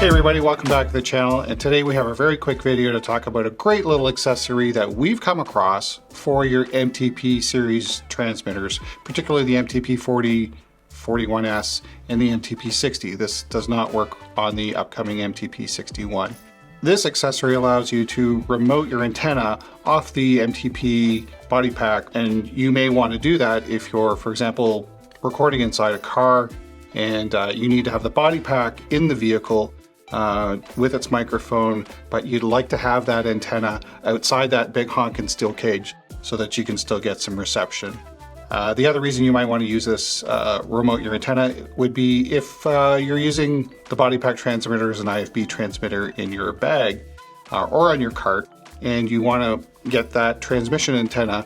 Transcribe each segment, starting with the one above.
Hey everybody, welcome back to the channel, and today we have a very quick video to talk about a great little accessory that we've come across for your MTP series transmitters, particularly the MTP 40, 41S, and the MTP 60. This does not work on the upcoming MTP 61. This accessory allows you to remote your antenna off the MTP Bodypack, and you may want to do that if you're, for example, recording inside a car and you need to have the Bodypack in the vehicle with its microphone, but you'd like to have that antenna outside that big honking steel cage so that you can still get some reception. The other reason you might want to use this remote your antenna would be if you're using the Bodypack transmitter as an IFB transmitter in your bag or on your cart, and you want to get that transmission antenna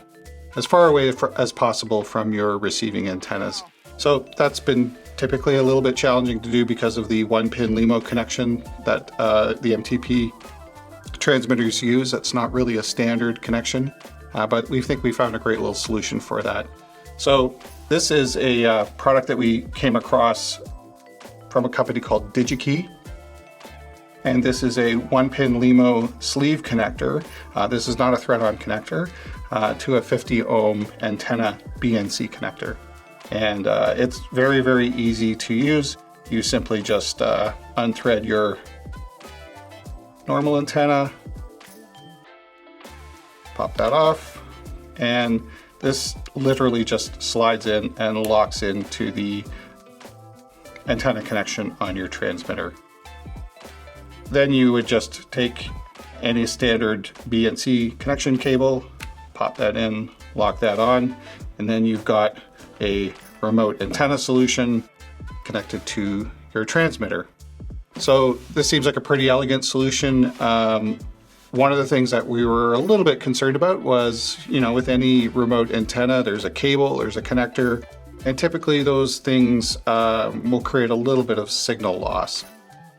as far away as possible from your receiving antennas. So that's been typically a little bit challenging to do because of the 1-pin LEMO connection that the MTP transmitters use. That's not really a standard connection, but we think we found a great little solution for that. So this is a product that we came across from a company called DigiKey, and this is a 1-pin LEMO sleeve connector. This is not a thread-on connector to a 50 ohm antenna BNC connector. And it's very, very easy to use. You simply just unthread your normal antenna, pop that off, and this literally just slides in and locks into the antenna connection on your transmitter. Then you would just take any standard BNC connection cable, pop that in, lock that on, and then you've got a remote antenna solution connected to your transmitter. So this seems like a pretty elegant solution. One of the things that we were a little bit concerned about was, with any remote antenna, there's a cable, there's a connector, and typically those things will create a little bit of signal loss.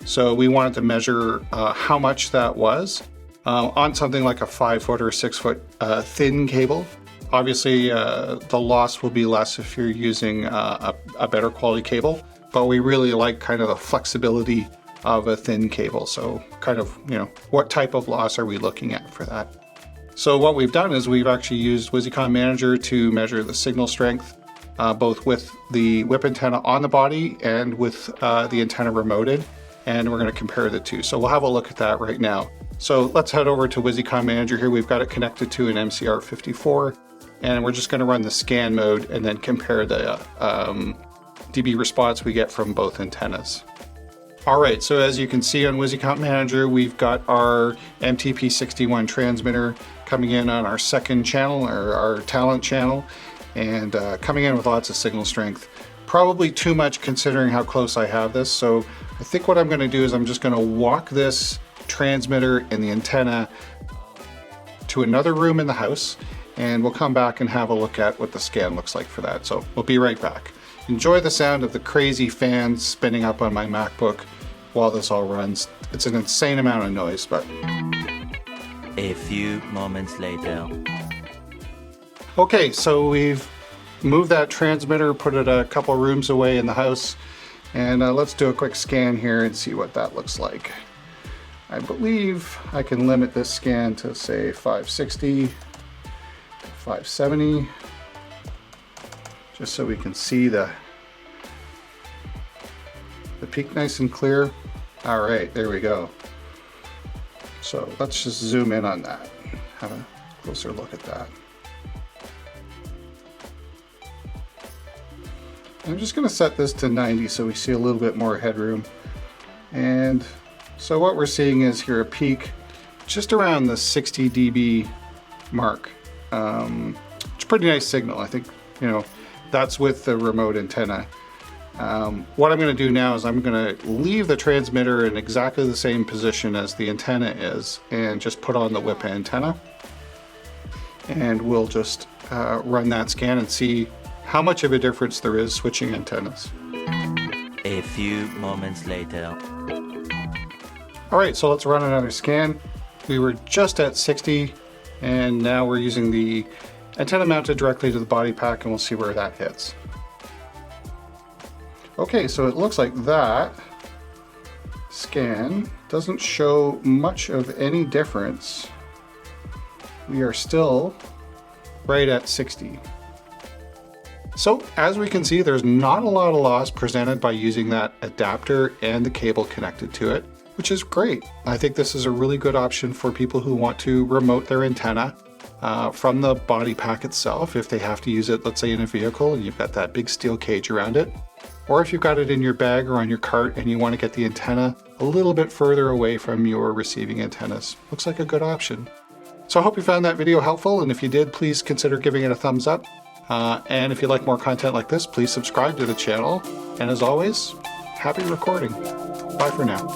So we wanted to measure how much that was on something like a 5-foot or 6-foot thin cable. Obviously, the loss will be less if you're using a better quality cable, but we really like kind of the flexibility of a thin cable. So kind of, what type of loss are we looking at for that? So what we've done is we've actually used Wisycom Manager to measure the signal strength, both with the whip antenna on the body and with the antenna remoted, and we're going to compare the two. So we'll have a look at that right now. So let's head over to Wisycom Manager here. We've got it connected to an MCR54. And we're just going to run the scan mode and then compare the dB response we get from both antennas. All right, so as you can see on Wisycom Manager, we've got our MTP 61 transmitter coming in on our second channel, or our talent channel, and coming in with lots of signal strength. Probably too much considering how close I have this. So I think what I'm going to do is I'm just going to walk this transmitter and the antenna to another room in the house, and we'll come back and have a look at what the scan looks like for that. So we'll be right back. Enjoy the sound of the crazy fans spinning up on my MacBook while this all runs. It's an insane amount of noise, but... A few moments later. Okay, so we've moved that transmitter, put it a couple rooms away in the house, and let's do a quick scan here and see what that looks like. I believe I can limit this scan to, say, 560. 570, just so we can see the peak nice and clear. All right, there we go. So let's just zoom in on that, have a closer look at that. I'm just going to set this to 90 so we see a little bit more headroom. And so what we're seeing is here a peak just around the 60 dB mark. It's a pretty nice signal. I think, that's with the remote antenna. What I'm going to do now is I'm going to leave the transmitter in exactly the same position as the antenna is and just put on the whip antenna. And we'll just run that scan and see how much of a difference there is switching antennas. A few moments later. All right, so let's run another scan. We were just at 60. And now we're using the antenna mounted directly to the Bodypack, and we'll see where that hits. Okay, so it looks like that scan doesn't show much of any difference. We are still right at 60. So as we can see, there's not a lot of loss presented by using that adapter and the cable connected to it, which is great. I think this is a really good option for people who want to remote their antenna from the body pack itself if they have to use it, let's say in a vehicle and you've got that big steel cage around it. Or if you've got it in your bag or on your cart and you want to get the antenna a little bit further away from your receiving antennas. Looks like a good option. So I hope you found that video helpful, and if you did, please consider giving it a thumbs up. And if you like more content like this, please subscribe to the channel. And as always, happy recording. Bye for now.